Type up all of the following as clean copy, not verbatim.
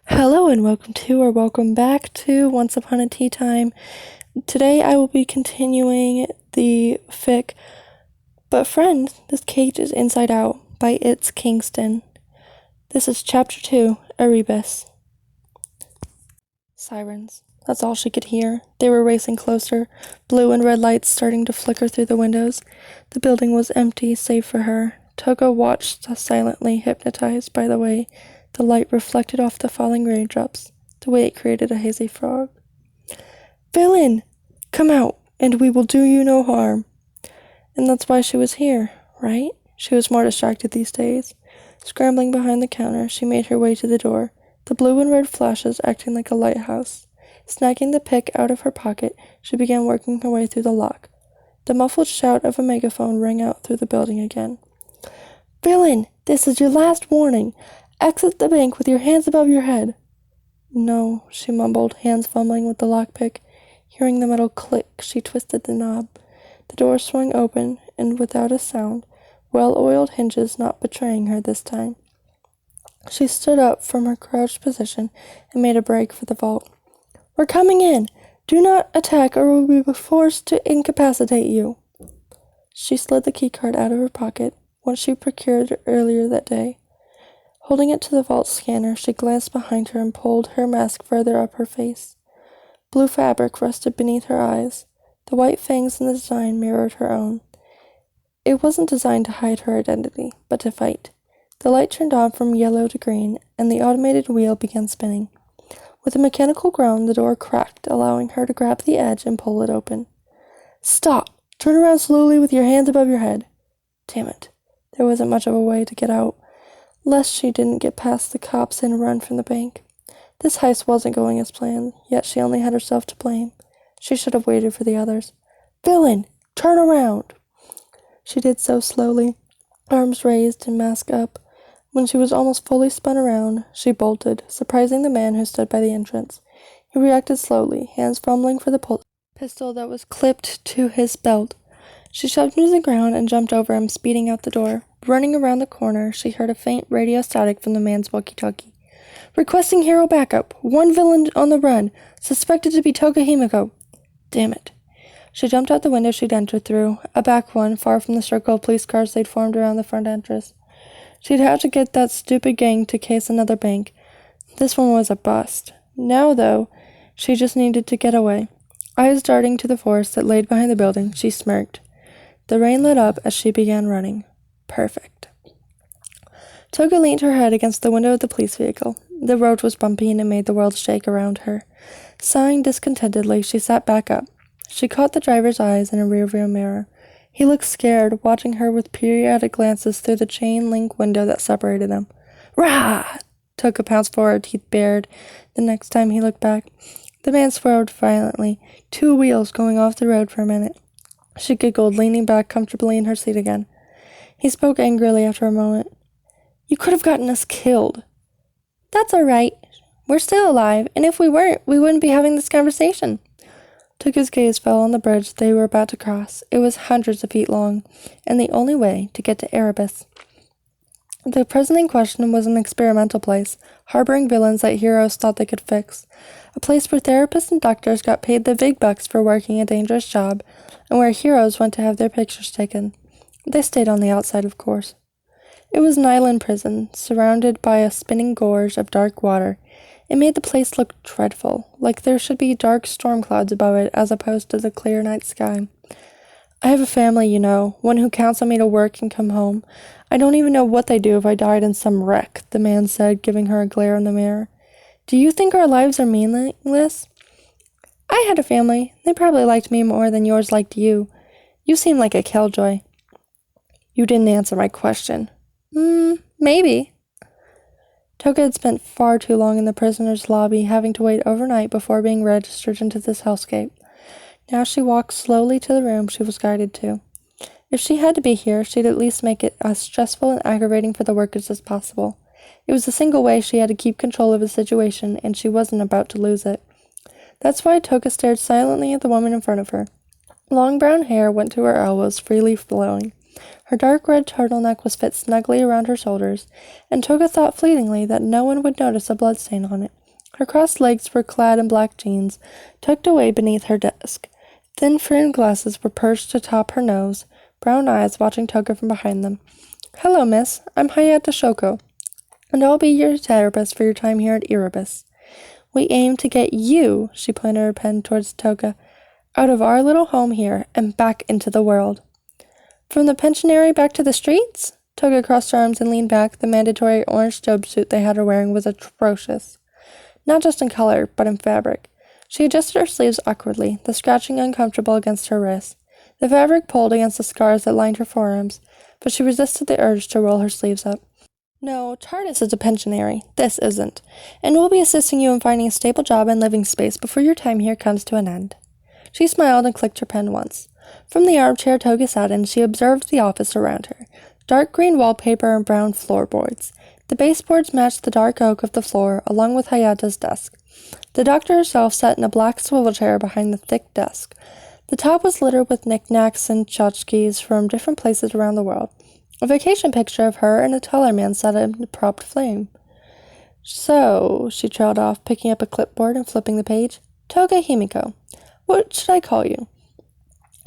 Hello and welcome back to Once Upon a Tea Time. Today I will be continuing the fic, But Friend, This Cage is Inside Out by It's Kingston. This is Chapter 2, Erebus. Sirens. That's all she could hear. They were racing closer, blue and red lights starting to flicker through the windows. The building was empty, save for her. Toga watched silently, hypnotized by the way the light reflected off the falling raindrops, the way it created a hazy fog. "Villain! Come out, and we will do you no harm." And that's why she was here, right? She was more distracted these days. Scrambling behind the counter, she made her way to the door, the blue and red flashes acting like a lighthouse. Snagging the pick out of her pocket, she began working her way through the lock. The muffled shout of a megaphone rang out through the building again. "Villain, this is your last warning. Exit the bank with your hands above your head." "No," she mumbled, hands fumbling with the lockpick. Hearing the metal click, she twisted the knob. The door swung open, and without a sound, well-oiled hinges not betraying her this time. She stood up from her crouched position and made a break for the vault. "We're coming in! Do not attack or we will be forced to incapacitate you." She slid the keycard out of her pocket, one she procured earlier that day. Holding it to the vault scanner, she glanced behind her and pulled her mask further up her face. Blue fabric rested beneath her eyes. The white fangs in the design mirrored her own. It wasn't designed to hide her identity, but to fight. The light turned on from yellow to green, and the automated wheel began spinning. With a mechanical groan, the door cracked, allowing her to grab the edge and pull it open. "Stop! Turn around slowly with your hands above your head." Damn it. There wasn't much of a way to get out, lest she didn't get past the cops and run from the bank. This heist wasn't going as planned, yet she only had herself to blame. She should have waited for the others. "Villain! Turn around!" She did so slowly, arms raised and mask up. When she was almost fully spun around, she bolted, surprising the man who stood by the entrance. He reacted slowly, hands fumbling for the pistol that was clipped to his belt. She shoved him to the ground and jumped over him, speeding out the door. Running around the corner, she heard a faint radio static from the man's walkie-talkie. "Requesting hero backup. One villain on the run. Suspected to be Toga Himiko." Damn it. She jumped out the window she'd entered through, a back one, far from the circle of police cars they'd formed around the front entrance. She'd have to get that stupid gang to case another bank. This one was a bust. Now, though, she just needed to get away. Eyes darting to the forest that laid behind the building, she smirked. The rain lit up as she began running. Perfect. Toga leaned her head against the window of the police vehicle. The road was bumpy and it made the world shake around her. Sighing discontentedly, she sat back up. She caught the driver's eyes in a rearview mirror. He looked scared, watching her with periodic glances through the chain-link window that separated them. "Rah!" Toga pounced forward, teeth bared. The next time he looked back, the man swerved violently, two wheels going off the road for a minute. She giggled, leaning back comfortably in her seat again. He spoke angrily after a moment. "You could have gotten us killed." "That's all right. We're still alive, and if we weren't, we wouldn't be having this conversation." Toga's gaze fell on the bridge they were about to cross. It was hundreds of feet long, and the only way to get to Erebus. The prison in question was an experimental place, harboring villains that heroes thought they could fix. A place where therapists and doctors got paid the big bucks for working a dangerous job, and where heroes went to have their pictures taken. They stayed on the outside, of course. It was an island prison, surrounded by a spinning gorge of dark water. It made the place look dreadful, like there should be dark storm clouds above it as opposed to the clear night sky. "I have a family, you know, one who counts on me to work and come home. I don't even know what they'd do if I died in some wreck," the man said, giving her a glare in the mirror. "Do you think our lives are meaningless?" "I had a family. They probably liked me more than yours liked you. You seem like a killjoy." "You didn't answer my question." Maybe." Toga had spent far too long in the prisoner's lobby, having to wait overnight before being registered into this hellscape. Now she walked slowly to the room she was guided to. If she had to be here, she'd at least make it as stressful and aggravating for the workers as possible. It was the single way she had to keep control of the situation, and she wasn't about to lose it. That's why Toga stared silently at the woman in front of her. Long brown hair went to her elbows, freely flowing. Her dark red turtleneck was fit snugly around her shoulders, and Toga thought fleetingly that no one would notice a bloodstain on it. Her crossed legs were clad in black jeans, tucked away beneath her desk. Thin framed glasses were perched atop her nose, brown eyes watching Toga from behind them. "Hello, miss. I'm Hayata Shoko, and I'll be your therapist for your time here at Erebus. We aim to get you," she pointed her pen towards Toga, "out of our little home here and back into the world." "From the pensionary back to the streets?" Toga crossed her arms and leaned back. The mandatory orange jumpsuit they had her wearing was atrocious, not just in color, but in fabric. She adjusted her sleeves awkwardly, the scratching uncomfortable against her wrists. The fabric pulled against the scars that lined her forearms, but she resisted the urge to roll her sleeves up. "No, Tardis is a pensionary. This isn't. And we'll be assisting you in finding a stable job and living space before your time here comes to an end." She smiled and clicked her pen once. From the armchair Toga sat in, she observed the office around her. Dark green wallpaper and brown floorboards. The baseboards matched the dark oak of the floor, along with Hayata's desk. The doctor herself sat in a black swivel chair behind the thick desk. The top was littered with knickknacks and tchotchkes from different places around the world. A vacation picture of her and a taller man sat in a propped flame. "So," she trailed off, picking up a clipboard and flipping the page. "Toga Himiko. What should I call you?"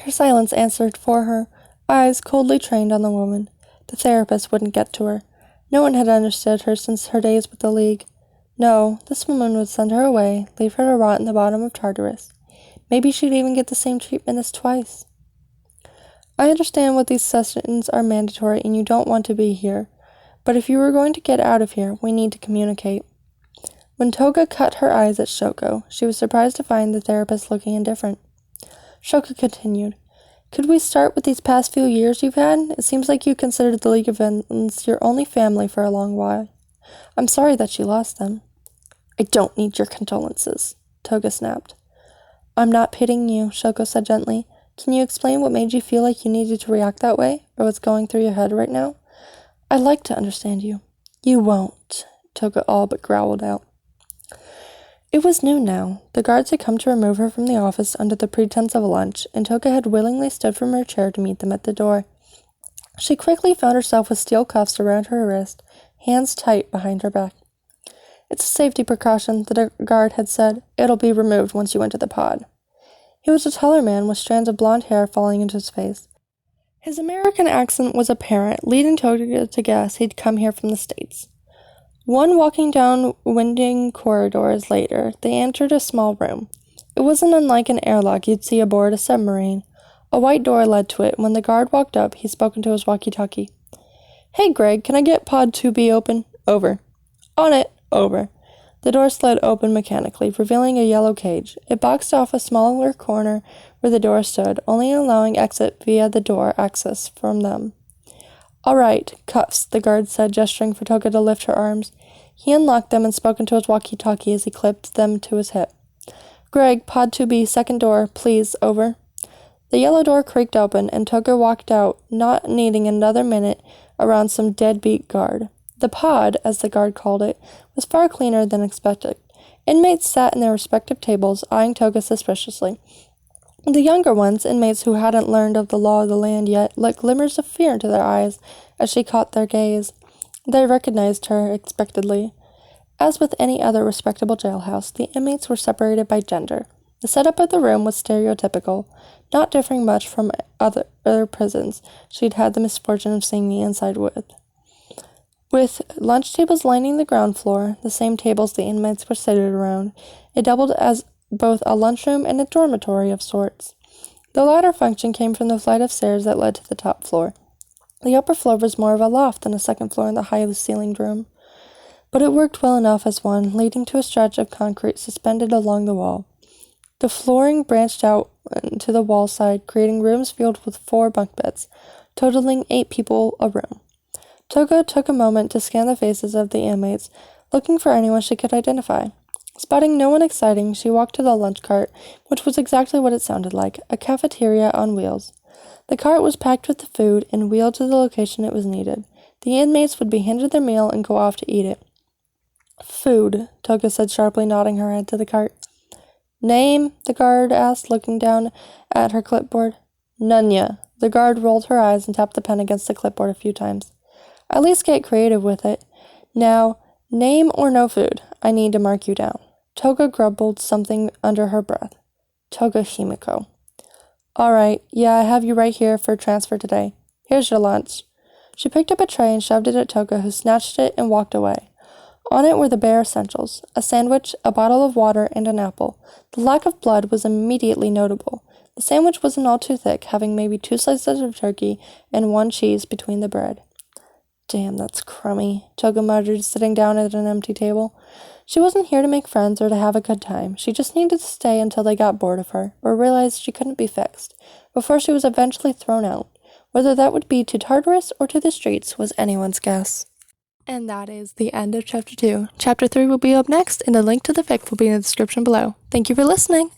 Her silence answered for her, eyes coldly trained on the woman. The therapist wouldn't get to her. No one had understood her since her days with the League. No, this woman would send her away, leave her to rot in the bottom of Tartarus. Maybe she'd even get the same treatment as Twice. "I understand what these sessions are mandatory and you don't want to be here, but if you were going to get out of here, we need to communicate." When Toga cut her eyes at Shoko, she was surprised to find the therapist looking indifferent. Shoko continued, "Could we start with these past few years you've had? It seems like you considered the League of Villains your only family for a long while. I'm sorry that you lost them." "I don't need your condolences," Toga snapped. "I'm not pitying you," Shoko said gently. "Can you explain what made you feel like you needed to react that way, or what's going through your head right now? I'd like to understand you." "You won't," Toga all but growled out. It was noon now. The guards had come to remove her from the office under the pretense of a lunch, and Toga had willingly stood from her chair to meet them at the door. She quickly found herself with steel cuffs around her wrist, hands tight behind her back. "It's a safety precaution," the guard had said. "It'll be removed once you enter the pod." He was a taller man with strands of blonde hair falling into his face. His American accent was apparent, leading Toga to guess he'd come here from the States. One walking down winding corridors later, they entered a small room. It wasn't unlike an airlock you'd see aboard a submarine. A white door led to it. When the guard walked up, he spoke into his walkie-talkie. "Hey, Greg, can I get Pod 2B open?" "Over." "On it." "Over." The door slid open mechanically, revealing a yellow cage. It boxed off a smaller corner where the door stood, only allowing exit via the door access from them. "All right, cuffs," the guard said, gesturing for Toga to lift her arms. He unlocked them and spoke into his walkie-talkie as he clipped them to his hip. "Greg, Pod 2B, second door, please, over." The yellow door creaked open, and Toga walked out, not needing another minute around some deadbeat guard. The pod, as the guard called it, was far cleaner than expected. Inmates sat in their respective tables, eyeing Toga suspiciously. The younger ones, inmates who hadn't learned of the law of the land yet, let glimmers of fear into their eyes as she caught their gaze. They recognized her expectedly. As with any other respectable jailhouse, the inmates were separated by gender. The setup of the room was stereotypical, not differing much from other prisons she'd had the misfortune of seeing the inside with. With lunch tables lining the ground floor, the same tables the inmates were seated around, it doubled as both a lunchroom and a dormitory of sorts. The latter function came from the flight of stairs that led to the top floor. The upper floor was more of a loft than a second floor in the high-ceilinged room, but it worked well enough as one, leading to a stretch of concrete suspended along the wall. The flooring branched out to the wall side, creating rooms filled with 4 bunk beds, totaling 8 people a room. Toga took a moment to scan the faces of the inmates, looking for anyone she could identify. Spotting no one exciting, she walked to the lunch cart, which was exactly what it sounded like, a cafeteria on wheels. The cart was packed with the food and wheeled to the location it was needed. The inmates would be handed their meal and go off to eat it. "Food," Toga said sharply, nodding her head to the cart. "Name?" the guard asked, looking down at her clipboard. "Nunya," The guard rolled her eyes and tapped the pen against the clipboard a few times. At least get creative with it. Now, name or no food. I need to mark you down. Toga grumbled something under her breath. Toga Himiko. All right, yeah, I have you right here for transfer today. Here's your lunch. She picked up a tray and shoved it at Toga, who snatched it and walked away. On it were the bare essentials, a sandwich, a bottle of water, and an apple. The lack of blood was immediately notable. The sandwich wasn't all too thick, having maybe 2 slices of turkey and 1 cheese between the bread. Damn, that's crummy, Toga muttered, sitting down at an empty table. She wasn't here to make friends or to have a good time. She just needed to stay until they got bored of her, or realized she couldn't be fixed, before she was eventually thrown out. Whether that would be to Tartarus or to the streets was anyone's guess. And that is the end of Chapter 2. Chapter 3 will be up next, and a link to the fic will be in the description below. Thank you for listening!